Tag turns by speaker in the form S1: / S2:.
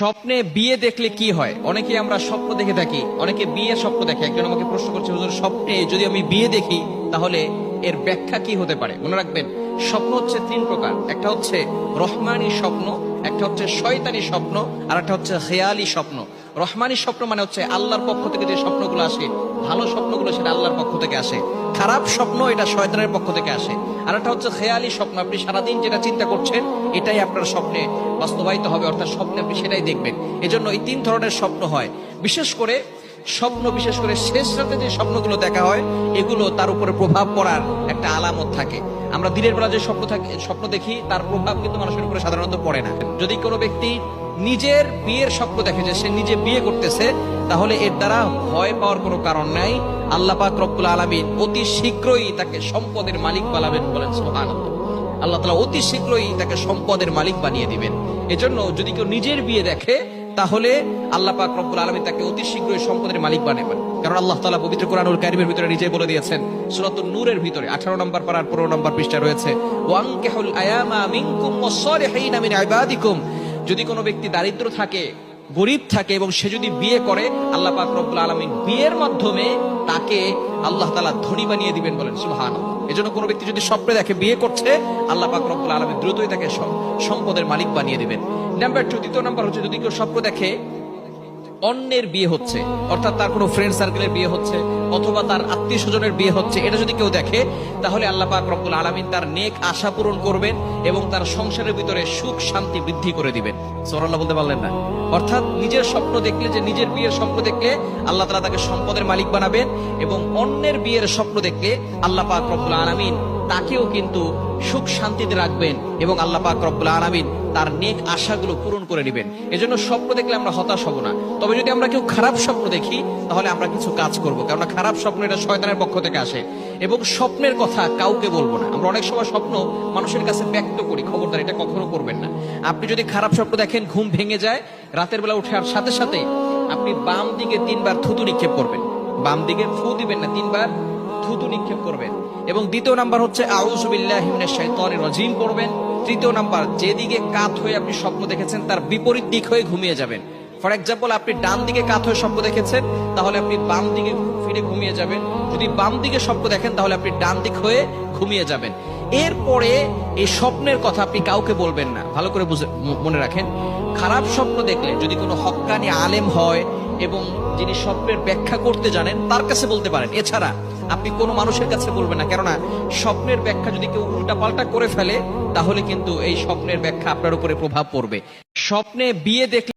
S1: স্বপ্নে বিয়ে দেখলে কি হয়? অনেকে আমরা স্বপ্ন দেখে থাকি, অনেকে বিয়ের স্বপ্ন দেখে। একজন আমাকে প্রশ্ন করছে, হুজুর স্বপ্নে যদি আমি বিয়ে দেখি তাহলে এর ব্যাখ্যা কি হতে পারে? মনে রাখবেন, স্বপ্ন হচ্ছে তিন প্রকার। একটা হচ্ছে রহমানি স্বপ্ন, একটা হচ্ছে শয়তানি স্বপ্ন, আর একটা হচ্ছে খেয়ালি স্বপ্ন। রহমানি স্বপ্ন মানে হচ্ছে আল্লাহর পক্ষ থেকে যে স্বপ্নগুলো আসে, ভালো স্বপ্নগুলো সেটা আল্লাহর পক্ষ থেকে আসে। খারাপ স্বপ্ন এটা শয়তানের পক্ষ থেকে আসে। আর একটা হচ্ছে খেয়ালি স্বপ্ন, আপনি সারাদিন যেটা চিন্তা করছেন এটাই আপনার স্বপ্নে বাস্তবায়িত হবে, অর্থাৎ স্বপ্নে আপনি সেটাই দেখবেন। এজন্য এই তিন ধরনের স্বপ্ন হয়। বিশেষ করে শেষ রাতে যে স্বপ্নগুলো দেখা হয় এগুলো তার উপরে প্রভাব পড়ার একটা আলামত থাকে। আমরা দিনের বেলা যে স্বপ্ন দেখি তার প্রভাব কিন্তু মানুষের উপরে সাধারণত পড়ে না। যদি কোনো ব্যক্তি নিজের বিয়ের স্বপ্ন দেখে যে সে নিজে বিয়ে করতেছে, তাহলে এর দ্বারা ভয় পাওয়ার কোনো কারণ নাই। আল্লাহ পাক রব্বুল আলামিন অতি শীঘ্রই তাকে সম্পদের মালিক বানাবেন, বলেন সুবহানাল্লাহ। আল্লাহ তাআলা অতি শীঘ্রই তাকে সম্পদের মালিক বানিয়ে দিবেন। এজন্য যদি কেউ নিজের বিয়ে দেখে তাহলে আল্লাহ পাক রব্বুল আলামিন তাকে অতি শীঘ্রই সম্পদের মালিক বানাবেন। কারণ আল্লাহ তাআলা পবিত্র কোরআনুল কারীমের ভিতরে নিজেই বলে দিয়েছেন, সূরাতুন নূরের ভিতরে 18 নম্বর পারার 15 নম্বর পৃষ্ঠা রয়েছে, ওয়ানকিহুল আয়ামা মিনকুম ওয়াস-সালিহিনা মিন ইবাদিকুম। যদি কোনো ব্যক্তি দারিদ্র থাকে, গরীব থাকে এবং সে যদি বিয়ে করে, আল্লাহ পাক রব্বুল আলামিন বিয়ের মাধ্যমে তাকে আল্লাহ তাআলা ধনী বানিয়ে দিবেন, বলেন সুবহানাল্লাহ। এজন্য কোনো ব্যক্তি যদি স্বপ্নে দেখে বিয়ে করছে, আল্লাহ পাক রব্বুল আলামিন দ্রুতই তাকে সম্পদের মালিক বানিয়ে দিবেন। নাম্বার 2, দ্বিতীয় নাম্বার হচ্ছে, যদি কেউ স্বপ্ন দেখে অন্যের বিয়ে হচ্ছে, অর্থাৎ তার কোনো ফ্রেন্ড সার্কেলের বিয়ে হচ্ছে অথবা তার আত্মীয় স্বজনের বিয়ে হচ্ছে, এটা যদি কেউ দেখে তাহলে আল্লাহ পাক রব্বুল আলামিন তার নেক আশা পূরণ করবেন এবং তার সংসারের ভিতরে সুখ শান্তি বৃদ্ধি করে দিবেন। সুবহানাল্লাহ বলতে পারলেন না? অর্থাৎ নিজের স্বপ্ন দেখলে, যে নিজের বিয়ের স্বপ্ন দেখলে আল্লাহ তাআলা তাকে সম্পদের মালিক বানাবেন, এবং অন্যের বিয়ের স্বপ্ন দেখলে আল্লাহ পাক রব্বুল আলামিন তাকেও কিন্তু সুখ শান্তিতে রাখবেন এবং আল্লাহ পাক রব্বুল আলামিন তার নেক আশাগুলো পূরণ করে নেবেন। এজন্য স্বপ্ন দেখলে আমরা হতাশ হব না। তবে যদি আমরা কেউ খারাপ স্বপ্ন দেখি তাহলে আমরা কিছু কাজ করব, কারণ খারাপ স্বপ্ন এটা শয়তানের পক্ষ থেকে আসে। এবং স্বপ্নের কথা কাউকে বলবো না। আমরা অনেক সময় স্বপ্ন মানুষের কাছে ব্যক্ত করি, খবরদার এটা কখনো করবেন না। আপনি যদি খারাপ স্বপ্ন দেখেন, ঘুম ভেঙে যায়, রাতের বেলা উঠার সাথে সাথে আপনি বাম দিকে 3 বার থুতু নিক্ষেপ করবেন। বাম দিকে ফু দিবেন না, 3 বার থুতু নিক্ষেপ করবেন। এবং দ্বিতীয় নাম্বার হচ্ছে আউযু বিল্লাহি মিনাশ শাইতানির রাজিম পড়বেন। তৃতীয় নাম্বার, যেদিকে কাত হয়ে আপনি স্বপ্ন দেখেছেন তার বিপরীত দিক হয়ে ঘুমিয়ে যাবেন। ফর এক্সাম্পল, আপনি ডান দিকে কাত হয়ে স্বপ্ন দেখেছেন, তাহলে আপনি বাম দিকে ফিরে ঘুমিয়ে যাবেন। যদি বাম দিকে স্বপ্ন দেখেন তাহলে আপনি ডান দিক হয়ে ঘুমিয়ে যাবেন। এরপরে এই স্বপ্নের কথা আপনি কাউকে বলবেন না। ভালো করে মনে রাখেন, খারাপ স্বপ্ন দেখলে যদি কোনো হক্কানি আলেম হয় এবং যিনি স্বপ্নের ব্যাখ্যা করতে জানেন তার কাছে বলতে পারেন। এছাড়া আপনি কোনো মানুষের কাছে বলবেন না, কেননা স্বপ্নের ব্যাখ্যা যদি কেউ উল্টা পাল্টা করে ফেলে তাহলে কিন্তু এই স্বপ্নের ব্যাখ্যা আপনার উপরে প্রভাব পড়বে। স্বপ্নে বিয়ে দেখলে